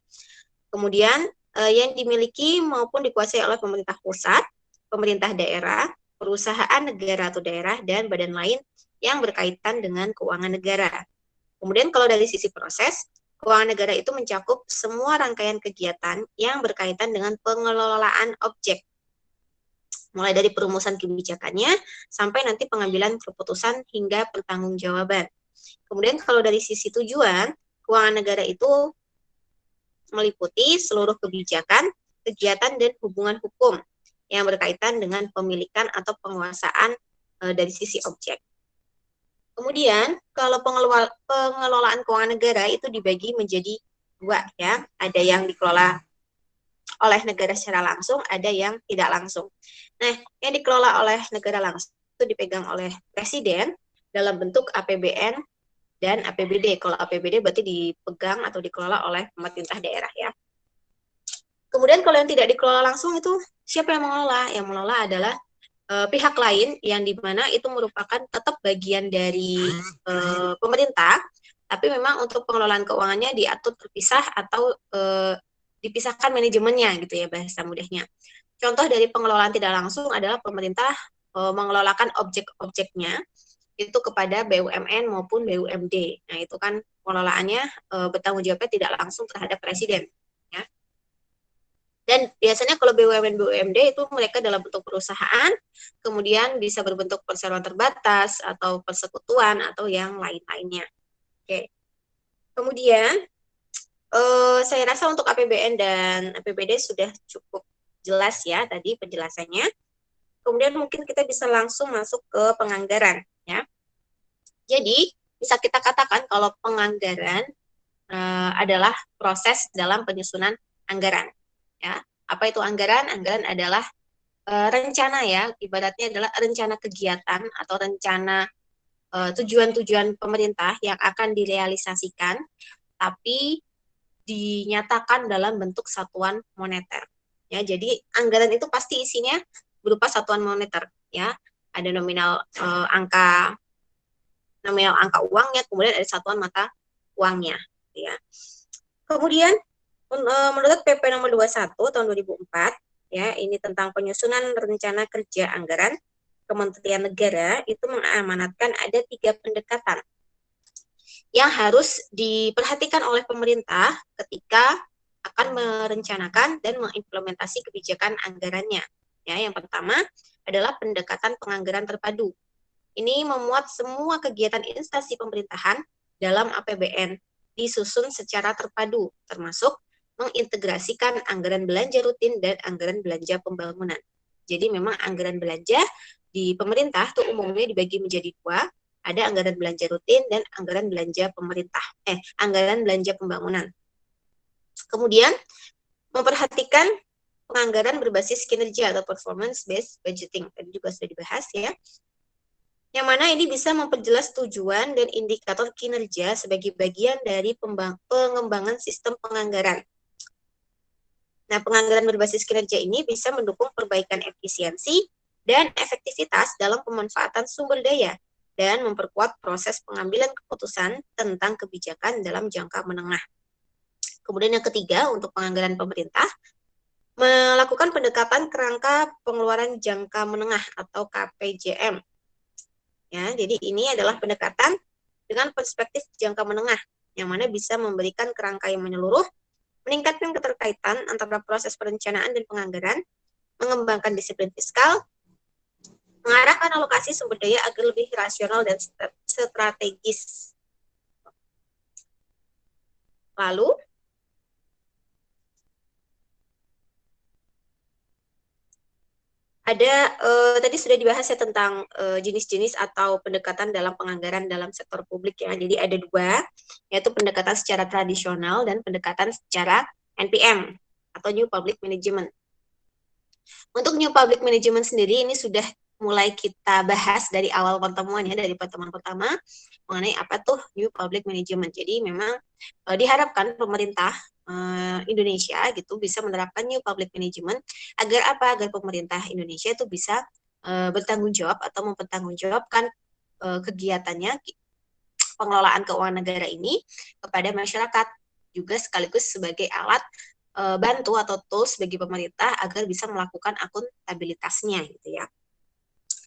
Kemudian yang dimiliki maupun dikuasai oleh pemerintah pusat, pemerintah daerah, perusahaan negara atau daerah, dan badan lain yang berkaitan dengan keuangan negara. Kemudian kalau dari sisi proses, keuangan negara itu mencakup semua rangkaian kegiatan yang berkaitan dengan pengelolaan objek, mulai dari perumusan kebijakannya sampai nanti pengambilan keputusan hingga pertanggungjawaban. Kemudian kalau dari sisi tujuan, keuangan negara itu meliputi seluruh kebijakan, kegiatan, dan hubungan hukum yang berkaitan dengan pemilikan atau penguasaan dari sisi objek. Kemudian kalau pengelolaan keuangan negara itu dibagi menjadi 2, ya. Ada yang dikelola oleh negara secara langsung, ada yang tidak langsung. Nah, yang dikelola oleh negara langsung itu dipegang oleh presiden dalam bentuk APBN dan APBD. Kalau APBD berarti dipegang atau dikelola oleh pemerintah daerah, ya. Kemudian kalau yang tidak dikelola langsung itu siapa yang mengelola? Yang mengelola adalah pihak lain yang dimana itu merupakan tetap bagian dari pemerintah, tapi memang untuk pengelolaan keuangannya diatur terpisah atau dipisahkan manajemennya, gitu ya bahasa mudahnya. Contoh dari pengelolaan tidak langsung adalah pemerintah mengelolakan objek-objeknya itu kepada BUMN maupun BUMD. Nah, itu kan pengelolaannya bertanggung jawabnya tidak langsung terhadap presiden, ya. Dan biasanya kalau BUMN BUMD itu mereka dalam bentuk perusahaan, kemudian bisa berbentuk perseroan terbatas atau persekutuan atau yang lain-lainnya. Oke. Kemudian saya rasa untuk APBN dan APBD sudah cukup jelas ya tadi penjelasannya. Kemudian mungkin kita bisa langsung masuk ke penganggaran, ya. Jadi bisa kita katakan kalau penganggaran adalah proses dalam penyusunan anggaran, ya. Apa itu anggaran? Anggaran adalah rencana, ya, ibaratnya adalah rencana kegiatan atau rencana tujuan-tujuan pemerintah yang akan direalisasikan, tapi dinyatakan dalam bentuk satuan moneter. Ya, jadi anggaran itu pasti isinya berupa satuan moneter, ya. Ada nominal angka uangnya, kemudian ada satuan mata uangnya, ya. Kemudian menurut PP nomor 21 tahun 2004, ya, ini tentang penyusunan rencana kerja anggaran Kementerian Negara itu mengamanatkan ada 3 pendekatan yang harus diperhatikan oleh pemerintah ketika akan merencanakan dan mengimplementasi kebijakan anggarannya. Ya, yang pertama adalah pendekatan penganggaran terpadu. Ini memuat semua kegiatan instansi pemerintahan dalam APBN disusun secara terpadu, termasuk mengintegrasikan anggaran belanja rutin dan anggaran belanja pembangunan. Jadi memang anggaran belanja di pemerintah tuh umumnya dibagi menjadi 2, ada anggaran belanja rutin dan anggaran belanja anggaran belanja pembangunan. Kemudian memperhatikan penganggaran berbasis kinerja atau performance based budgeting, tadi juga sudah dibahas, ya. Yang mana ini bisa memperjelas tujuan dan indikator kinerja sebagai bagian dari pengembangan sistem penganggaran. Nah, penganggaran berbasis kinerja ini bisa mendukung perbaikan efisiensi dan efektivitas dalam pemanfaatan sumber daya dan memperkuat proses pengambilan keputusan tentang kebijakan dalam jangka menengah. Kemudian yang ketiga, untuk penganggaran pemerintah, melakukan pendekatan kerangka pengeluaran jangka menengah atau KPJM. Ya, jadi ini adalah pendekatan dengan perspektif jangka menengah, yang mana bisa memberikan kerangka yang menyeluruh, meningkatkan keterkaitan antara proses perencanaan dan penganggaran, mengembangkan disiplin fiskal, mengarahkan alokasi sumber daya agar lebih rasional dan strategis. Lalu, Ada tadi sudah dibahas ya tentang jenis-jenis atau pendekatan dalam penganggaran dalam sektor publik ya. Jadi ada dua, yaitu pendekatan secara tradisional dan pendekatan secara NPM atau New Public Management. Untuk New Public Management sendiri ini sudah mulai kita bahas dari awal pertemuan ya, dari pertemuan pertama mengenai apa tuh New Public Management. Jadi memang diharapkan pemerintah Indonesia gitu bisa menerapkan New Public Management agar apa? Agar pemerintah Indonesia itu bisa bertanggung jawab atau mempertanggungjawabkan kegiatannya pengelolaan keuangan negara ini kepada masyarakat, juga sekaligus sebagai alat bantu atau tools bagi pemerintah agar bisa melakukan akuntabilitasnya gitu ya.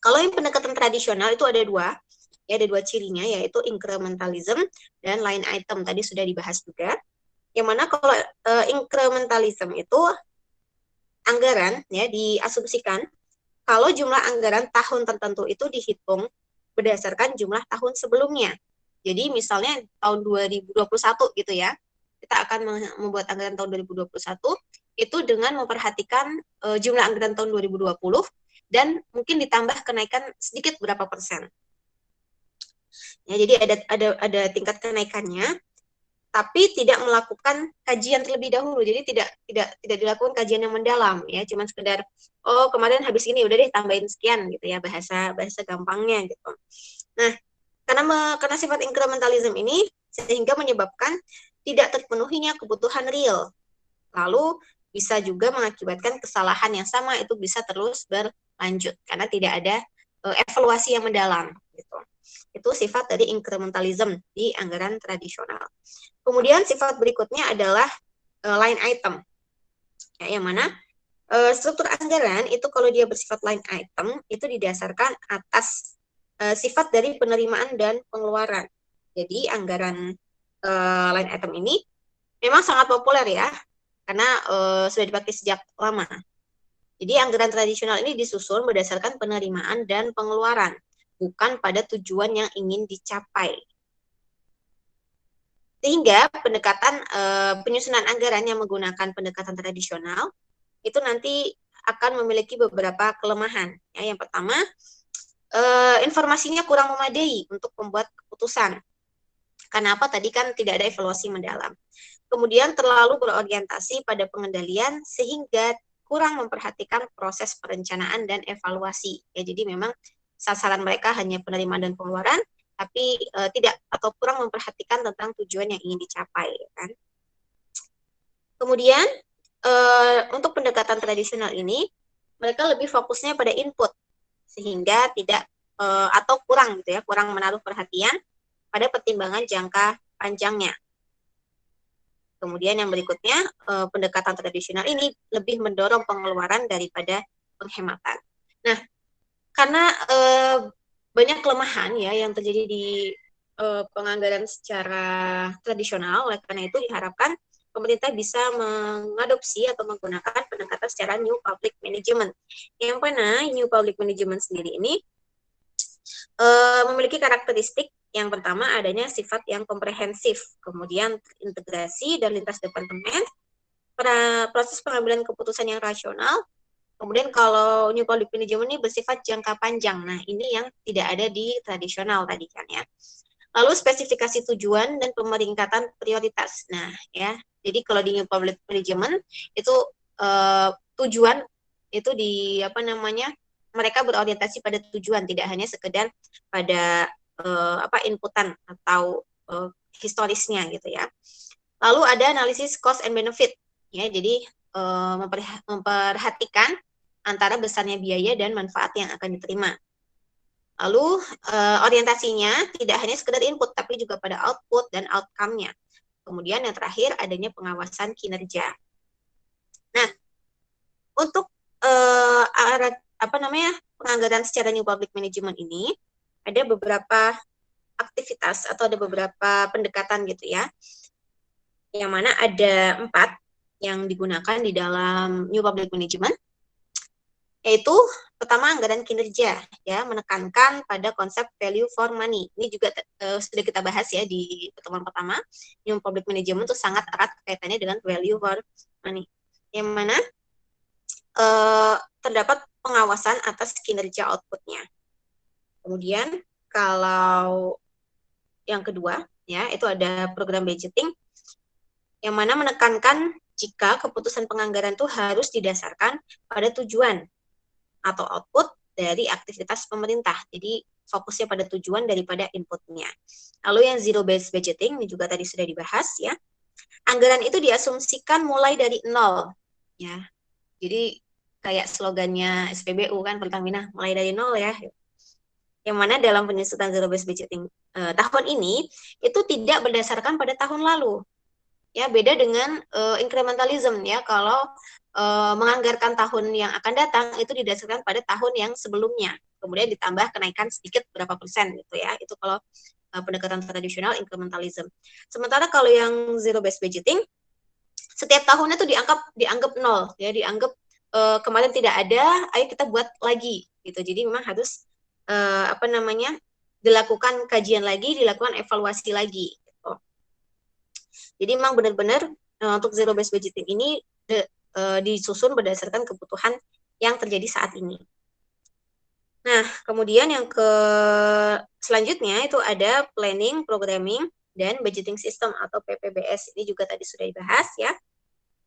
Kalau yang pendekatan tradisional itu ada dua, ya ada dua cirinya, yaitu incrementalism dan line item, tadi sudah dibahas juga. Yang mana kalau incrementalism itu anggaran ya diasumsikan kalau jumlah anggaran tahun tertentu itu dihitung berdasarkan jumlah tahun sebelumnya. Jadi misalnya tahun 2021 gitu ya, kita akan membuat anggaran tahun 2021 itu dengan memperhatikan jumlah anggaran tahun 2020 dan mungkin ditambah kenaikan sedikit berapa persen. Ya, jadi ada tingkat kenaikannya, tapi tidak melakukan kajian terlebih dahulu. Jadi tidak dilakukan kajian yang mendalam ya, cuma sekedar oh kemarin habis ini udah deh tambahin sekian gitu ya, bahasa gampangnya gitu. Nah, karena sifat incrementalism ini sehingga menyebabkan tidak terpenuhinya kebutuhan real. Lalu bisa juga mengakibatkan kesalahan yang sama itu bisa terus berlanjut karena tidak ada evaluasi yang mendalam gitu. Itu sifat dari incrementalism di anggaran tradisional. Kemudian sifat berikutnya adalah line item. Ya, yang mana struktur anggaran itu kalau dia bersifat line item itu didasarkan atas sifat dari penerimaan dan pengeluaran. Jadi anggaran line item ini memang sangat populer ya, karena sudah dipakai sejak lama. Jadi anggaran tradisional ini disusun berdasarkan penerimaan dan pengeluaran, bukan pada tujuan yang ingin dicapai. Sehingga pendekatan penyusunan anggaran yang menggunakan pendekatan tradisional itu nanti akan memiliki beberapa kelemahan. Ya, yang pertama, informasinya kurang memadai untuk membuat keputusan. Kenapa tadi kan tidak ada evaluasi mendalam. Kemudian terlalu berorientasi pada pengendalian sehingga kurang memperhatikan proses perencanaan dan evaluasi. Ya, jadi memang sasaran mereka hanya penerimaan dan pengeluaran, tapi tidak atau kurang memperhatikan tentang tujuan yang ingin dicapai. Kan? Kemudian untuk pendekatan tradisional ini, mereka lebih fokusnya pada input, sehingga tidak atau kurang gitu ya, kurang menaruh perhatian pada pertimbangan jangka panjangnya. Kemudian yang berikutnya, pendekatan tradisional ini lebih mendorong pengeluaran daripada penghematan. Nah, karena banyak kelemahan ya yang terjadi di penganggaran secara tradisional, oleh karena itu diharapkan pemerintah bisa mengadopsi atau menggunakan pendekatan secara New Public Management. Yang mana New Public Management sendiri ini memiliki karakteristik yang pertama adanya sifat yang komprehensif, kemudian integrasi dan lintas departemen, proses pengambilan keputusan yang rasional, kemudian kalau New Public Management ini bersifat jangka panjang. Nah, ini yang tidak ada di tradisional tadi kan ya. Lalu spesifikasi tujuan dan pemeringkatan prioritas. Nah, ya. Jadi kalau di New Public Management itu tujuan itu di mereka berorientasi pada tujuan, tidak hanya sekedar pada inputan atau historisnya gitu ya. Lalu ada analisis cost and benefit ya, jadi memperhatikan antara besarnya biaya dan manfaat yang akan diterima. Lalu orientasinya tidak hanya sekedar input tapi juga pada output dan outcome-nya. Kemudian yang terakhir adanya pengawasan kinerja. Nah, untuk penganggaran secara New Public Management ini ada beberapa aktivitas atau ada beberapa pendekatan gitu ya, yang mana ada 4 yang digunakan di dalam New Public Management, yaitu pertama anggaran kinerja ya, menekankan pada konsep value for money. Ini juga sudah kita bahas ya di pertemuan pertama. New Public Management itu sangat erat kaitannya dengan value for money, yang mana terdapat pengawasan atas kinerja outputnya. Kemudian kalau yang kedua, ya, itu ada program budgeting, yang mana menekankan jika keputusan penganggaran itu harus didasarkan pada tujuan atau output dari aktivitas pemerintah. Jadi fokusnya pada tujuan daripada inputnya. Lalu yang zero based budgeting, ini juga tadi sudah dibahas ya. Anggaran itu diasumsikan mulai dari nol, ya. Jadi kayak slogannya SPBU kan, Pertamina, mulai dari nol ya. Yang mana dalam penyusunan zero based budgeting tahun ini itu tidak berdasarkan pada tahun lalu. Ya, beda dengan incrementalism ya, kalau menganggarkan tahun yang akan datang itu didasarkan pada tahun yang sebelumnya. Kemudian ditambah kenaikan sedikit berapa persen gitu ya. Itu kalau pendekatan tradisional incrementalism. Sementara kalau yang zero based budgeting, setiap tahunnya tuh dianggap nol ya, dianggap kemarin tidak ada, ayo kita buat lagi gitu. Jadi memang harus dilakukan kajian lagi, dilakukan evaluasi lagi gitu. Jadi memang benar-benar untuk zero based budgeting ini disusun berdasarkan kebutuhan yang terjadi saat ini. Nah, kemudian yang selanjutnya itu ada planning, programming, dan budgeting system atau PPBS. Ini juga tadi sudah dibahas ya.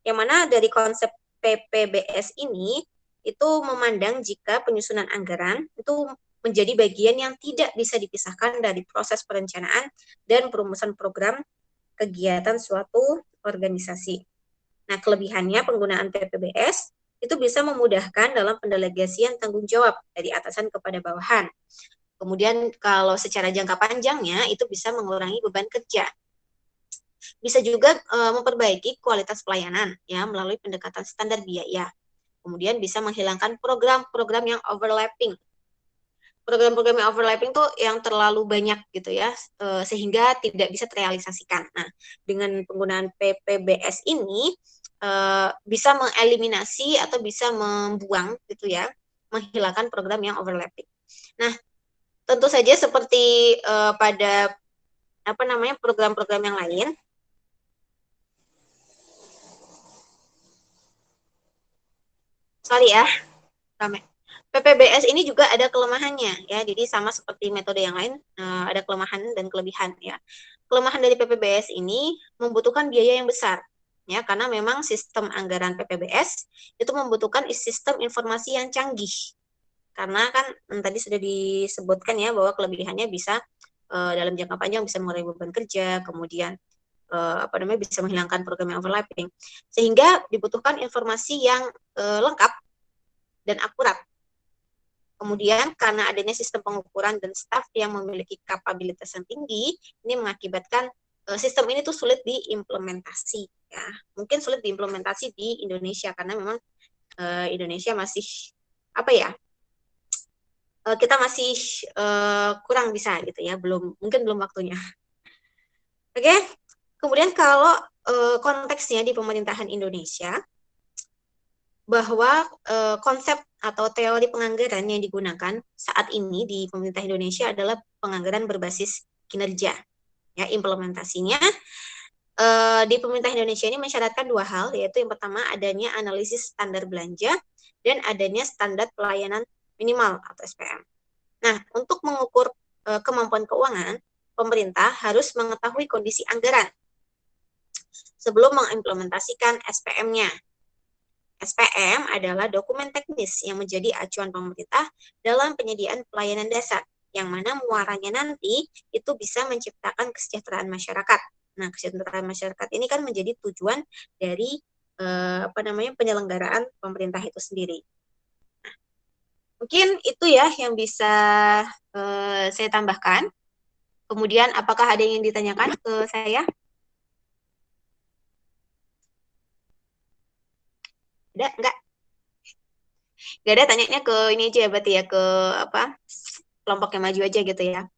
Yang mana dari konsep PPBS ini itu memandang jika penyusunan anggaran itu menjadi bagian yang tidak bisa dipisahkan dari proses perencanaan dan perumusan program kegiatan suatu organisasi. Nah, kelebihannya penggunaan PPBS itu bisa memudahkan dalam pendelegasian tanggung jawab dari atasan kepada bawahan. Kemudian kalau secara jangka panjangnya itu bisa mengurangi beban kerja. Bisa juga memperbaiki kualitas pelayanan ya melalui pendekatan standar biaya. Kemudian bisa menghilangkan program-program yang overlapping. Program-program yang overlapping tuh yang terlalu banyak gitu ya, sehingga tidak bisa terrealisasikan. Nah, dengan penggunaan PPBS ini bisa mengeliminasi atau bisa membuang gitu ya, menghilangkan program yang overlapping. Nah, tentu saja seperti pada program-program yang lain, sorry ya, rame. PPBS ini juga ada kelemahannya ya, jadi sama seperti metode yang lain ada kelemahan dan kelebihan ya. Kelemahan dari PPBS ini membutuhkan biaya yang besar ya, karena memang sistem anggaran PPBS itu membutuhkan sistem informasi yang canggih. Karena kan tadi sudah disebutkan ya bahwa kelebihannya bisa dalam jangka panjang bisa mengurangi beban kerja, kemudian bisa menghilangkan program yang overlapping, sehingga dibutuhkan informasi yang lengkap dan akurat. Kemudian karena adanya sistem pengukuran dan staf yang memiliki kapabilitas yang tinggi, ini mengakibatkan sistem ini tuh sulit diimplementasi ya. Mungkin sulit diimplementasi di Indonesia karena memang Indonesia masih kita masih kurang bisa gitu ya, mungkin belum waktunya. Oke. Kemudian kalau konteksnya di pemerintahan Indonesia, bahwa konsep atau teori penganggaran yang digunakan saat ini di pemerintah Indonesia adalah penganggaran berbasis kinerja. Ya, implementasinya di pemerintah Indonesia ini mensyaratkan dua hal, yaitu yang pertama adanya analisis standar belanja dan adanya standar pelayanan minimal atau SPM. Nah, untuk mengukur kemampuan keuangan, pemerintah harus mengetahui kondisi anggaran sebelum mengimplementasikan SPM-nya. SPM adalah dokumen teknis yang menjadi acuan pemerintah dalam penyediaan pelayanan dasar, yang mana muaranya nanti itu bisa menciptakan kesejahteraan masyarakat. Nah, kesejahteraan masyarakat ini kan menjadi tujuan dari penyelenggaraan pemerintah itu sendiri. Nah, mungkin itu ya yang bisa saya tambahkan. Kemudian apakah ada yang ditanyakan ke saya? Enggak ada, tanyanya ke ini aja berarti ya, ke kelompok yang maju aja gitu ya.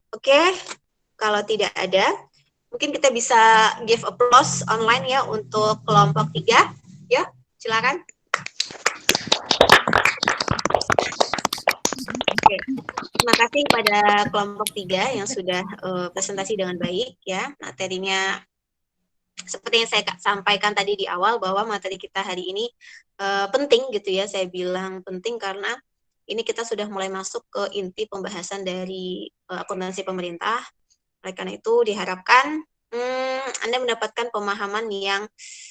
Oke, kalau tidak ada, mungkin kita bisa give applause online ya untuk kelompok 3. Ya, silakan. Oke. Terima kasih pada kelompok 3 yang sudah presentasi dengan baik ya, materinya seperti yang saya sampaikan tadi di awal bahwa materi kita hari ini penting gitu ya. Saya bilang penting karena ini kita sudah mulai masuk ke inti pembahasan dari akuntansi pemerintah. Oleh karena itu diharapkan Anda mendapatkan pemahaman yang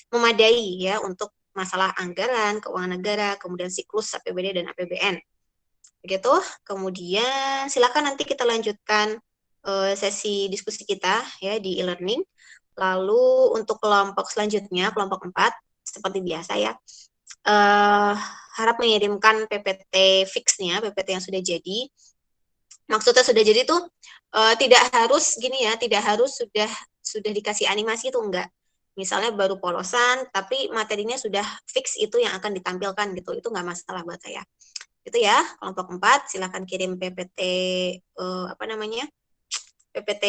memadai ya untuk masalah anggaran, keuangan negara, kemudian siklus APBD dan APBN. Begitu. Kemudian silakan nanti kita lanjutkan sesi diskusi kita ya di e-learning. Lalu untuk kelompok selanjutnya, kelompok 4, seperti biasa ya, harap mengirimkan PPT fixnya, PPT yang sudah jadi. Maksudnya sudah jadi tuh tidak harus gini ya, tidak harus sudah dikasih animasi itu enggak. Misalnya baru polosan, tapi materinya sudah fix itu yang akan ditampilkan gitu, itu enggak masalah buat saya. Itu ya, kelompok 4, silakan kirim PPT PPT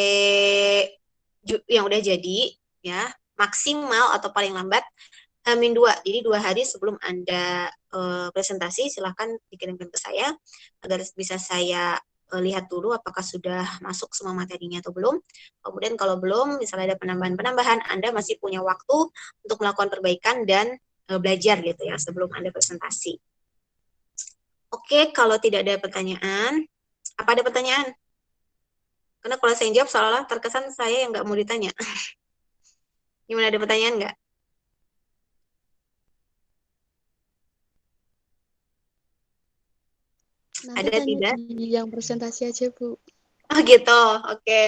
yang udah jadi ya, maksimal atau paling lambat H-2. Jadi 2 hari sebelum Anda presentasi silahkan dikirimkan ke saya agar bisa saya lihat dulu apakah sudah masuk semua materinya atau belum. Kemudian kalau belum, misalnya ada penambahan-penambahan, Anda masih punya waktu untuk melakukan perbaikan dan belajar gitu ya sebelum Anda presentasi. Oke, kalau tidak ada pertanyaan, apa ada pertanyaan? Karena kalau saya jawab seolah-olah terkesan saya yang nggak mau ditanya. Gimana, ada pertanyaan nggak? Nanti Ada tanya tidak? di yang presentasi aja, Bu. Oh gitu, oke.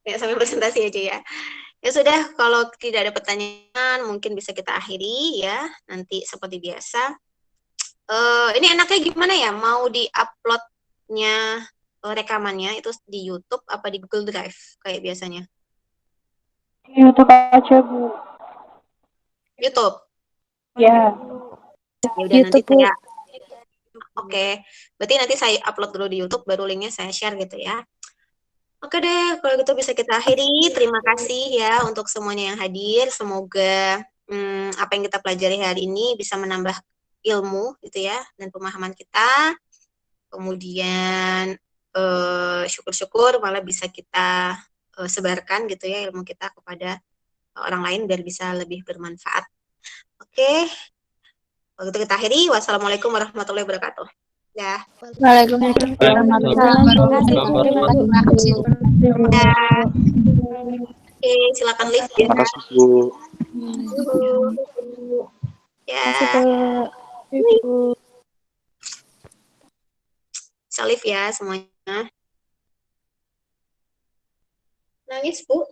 Ya, sampai presentasi aja ya. Ya sudah, kalau tidak ada pertanyaan, mungkin bisa kita akhiri ya. Nanti seperti biasa. Ini enaknya gimana ya? Mau di-uploadnya rekamannya itu di YouTube apa di Google Drive kayak biasanya? YouTube aja, Bu. YouTube. Ya. Ya udah nanti YouTube, Bu. saya Oke, berarti nanti saya upload dulu di YouTube, baru linknya saya share gitu ya. Oke deh, kalau gitu bisa kita akhiri. Terima kasih ya untuk semuanya yang hadir. Semoga apa yang kita pelajari hari ini bisa menambah ilmu gitu ya dan pemahaman kita. Kemudian syukur-syukur malah bisa kita sebarkan gitu ya ilmu kita kepada orang lain biar bisa lebih bermanfaat. Oke, kalau gitu kita akhiri. Wassalamualaikum warahmatullahi wabarakatuh. Ya. Waalaikumsalam warahmatullahi wabarakatuh. Terima kasih. Ya. Oke, silakan live ya. Terima kasih, Bu. Ya. Terima kasih, Bu. Bisa live ya semuanya. Nangis, Bu.